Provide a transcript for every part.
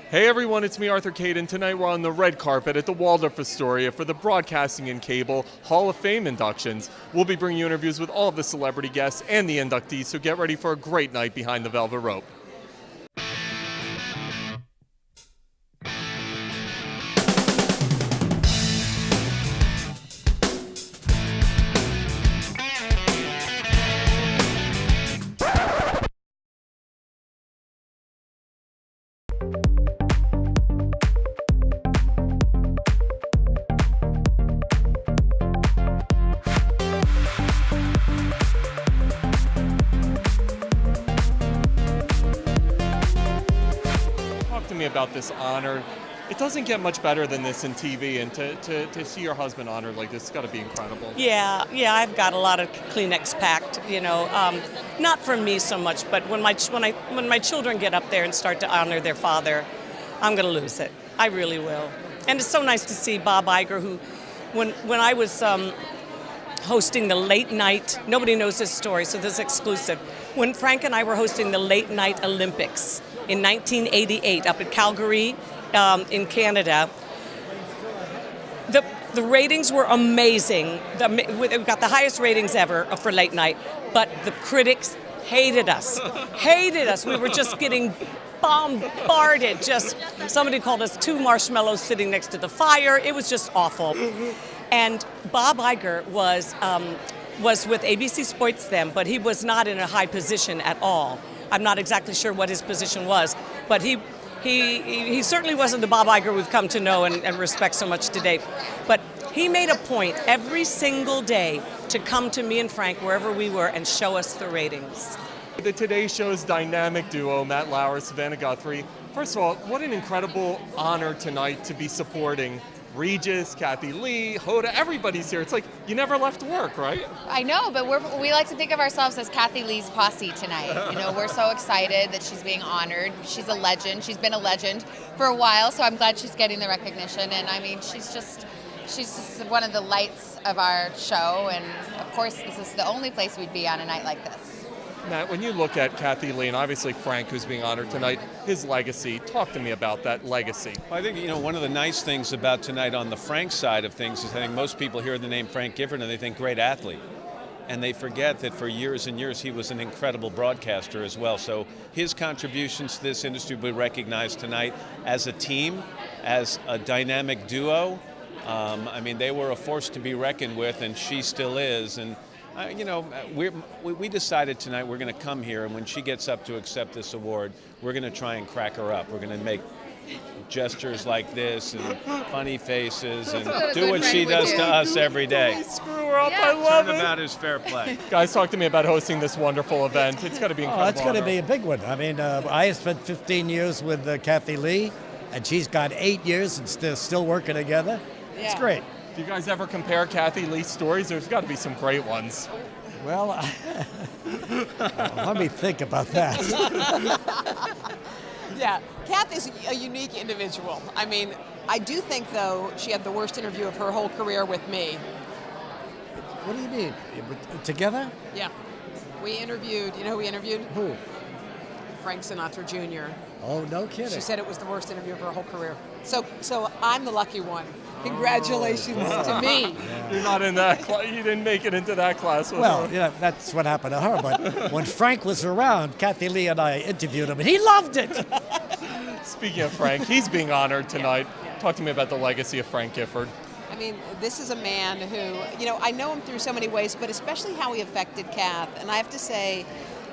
Hey everyone, it's me, Arthur Kade, and tonight we're on the red carpet at the Waldorf Astoria for the Broadcasting and Cable Hall of Fame inductions. We'll be bringing you interviews with all of the celebrity guests and the inductees, so get ready for a great night behind the velvet rope. Me about this honor. It doesn't get much better than this in TV, and to see your husband honored like this, it's got to be incredible. Yeah, I've got a lot of Kleenex packed, not for me so much, but when my children get up there and start to honor their father, I'm going to lose it. I really will. And it's so nice to see Bob Iger, who, when I was hosting the late night, nobody knows this story, so this is exclusive. When Frank and I were hosting the late night Olympics in 1988 up at Calgary in Canada, the ratings were amazing. We got the highest ratings ever for late night, but the critics hated us. We were just getting bombarded. Just somebody called us two marshmallows sitting next to the fire. It was just awful. And Bob Iger was with ABC Sports then, but he was not in a high position at all. I'm not exactly sure what his position was, but he certainly wasn't the Bob Iger we've come to know and respect so much today. But he made a point every single day to come to me and Frank wherever we were and show us the ratings. The Today Show's dynamic duo, Matt Lauer, Savannah, Guthrie. First of all, what an incredible honor tonight to be supporting Regis, Kathie Lee, Hoda, everybody's here. It's like you never left work, right? I know, but we like to think of ourselves as Kathie Lee's posse tonight. We're so excited that she's being honored. She's a legend. She's been a legend for a while, so I'm glad she's getting the recognition. And I mean, she's just one of the lights of our show. And of course, this is the only place we'd be on a night like this. Matt, when you look at Kathie Lee and obviously Frank, who's being honored tonight, his legacy, talk to me about that legacy. Well, I think, one of the nice things about tonight on the Frank side of things is I think most people hear the name Frank Gifford and they think great athlete. And they forget that for years and years he was an incredible broadcaster as well. So his contributions to this industry will be recognized tonight as a team, as a dynamic duo. They were a force to be reckoned with, and she still is. And we decided tonight we're going to come here, and when she gets up to accept this award, we're going to try and crack her up. We're going to make gestures like this and funny faces and do what she does to us every day. Screw her up, I love it. Turnabout is fair play. Guys, talk to me about hosting this wonderful event. It's got to be incredible. It's going to be a big one. I spent 15 years with Kathie Lee, and she's got 8 years and still working together. Yeah. It's great. Do you guys ever compare Kathie Lee's stories? There's got to be some great ones. Well, let me think about that. Yeah, Kath is a unique individual. I do think, though, she had the worst interview of her whole career with me. What do you mean? Together? Yeah. We interviewed, you know who we interviewed? Who? Frank Sinatra Jr. Oh, no kidding. She said it was the worst interview of her whole career. So I'm the lucky one. Congratulations to me. Yeah. You're not in that class. You didn't make it into that class with her. Well, that's what happened to her. But when Frank was around, Kathie Lee and I interviewed him, and he loved it. Speaking of Frank, he's being honored tonight. Yeah. Talk to me about the legacy of Frank Gifford. This is a man who, I know him through so many ways, but especially how he affected Kath. And I have to say,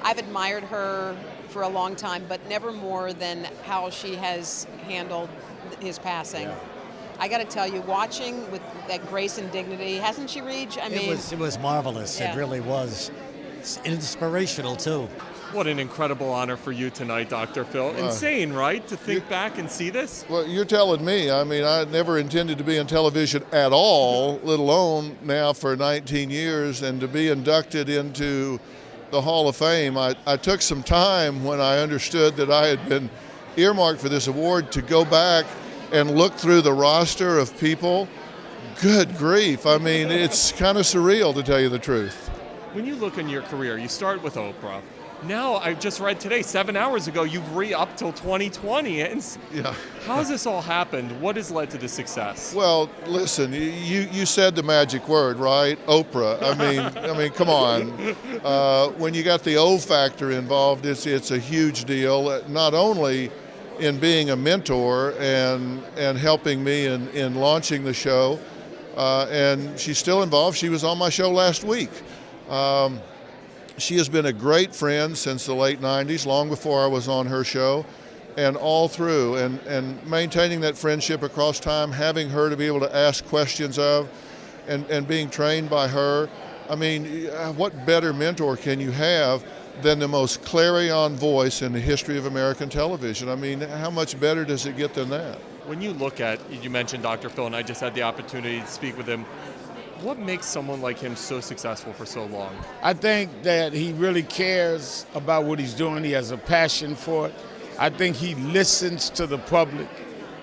I've admired her for a long time, but never more than how she has handled his passing. Yeah. I got to tell you, watching with that grace and dignity, hasn't she, Reg? It was marvelous. Yeah. It really was. It's inspirational, too. What an incredible honor for you tonight, Dr. Phil. Insane, right, to think back and see this? Well, you're telling me. I never intended to be on television at all, let alone now for 19 years, and to be inducted into the Hall of Fame. I took some time when I understood that I had been earmarked for this award to go back and look through the roster of people. Good grief. It's kind of surreal, to tell you the truth. When you look in your career, you start with Oprah. Now, I just read today, 7 hours ago, you've re-upped till 2020. And Yeah. how has this all happened? What has led to the success? Well, listen, you said the magic word, right? Oprah. I mean, come on. When you got the O factor involved, it's a huge deal. Not only in being a mentor and helping me in launching the show, and she's still involved. She was on my show last week. She has been a great friend since the late 90s, long before I was on her show, and all through, and maintaining that friendship across time, having her to be able to ask questions of, and being trained by her. I mean, what better mentor can you have than the most clarion voice in the history of American television? I mean, how much better does it get than that? When you look at, you mentioned Dr. Phil, and I just had the opportunity to speak with him. What makes someone like him so successful for so long? I think that he really cares about what he's doing. He has a passion for it. I think he listens to the public,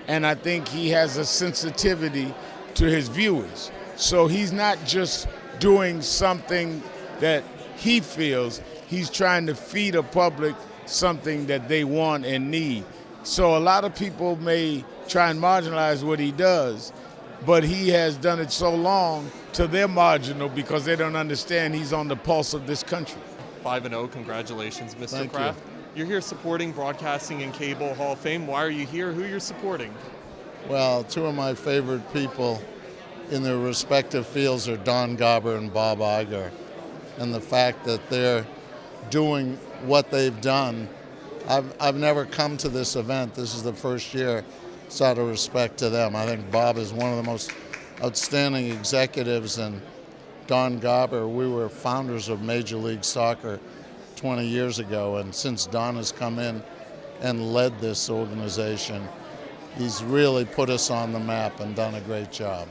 and I think he has a sensitivity to his viewers. So he's not just doing something that he feels, he's trying to feed a public something that they want and need. So a lot of people may try and marginalize what he does, but he has done it so long till they're marginal because they don't understand he's on the pulse of this country. 5-0, congratulations, Mr. Thank Kraft. You're here supporting Broadcasting and Cable Hall of Fame. Why are you here? Who you're supporting? Well, two of my favorite people in their respective fields are Don Garber and Bob Iger. And the fact that they're doing what they've done. I've never come to this event. This is the first year, so out of respect to them. I think Bob is one of the most outstanding executives, and Don Garber, we were founders of Major League Soccer 20 years ago, and since Don has come in and led this organization, he's really put us on the map and done a great job.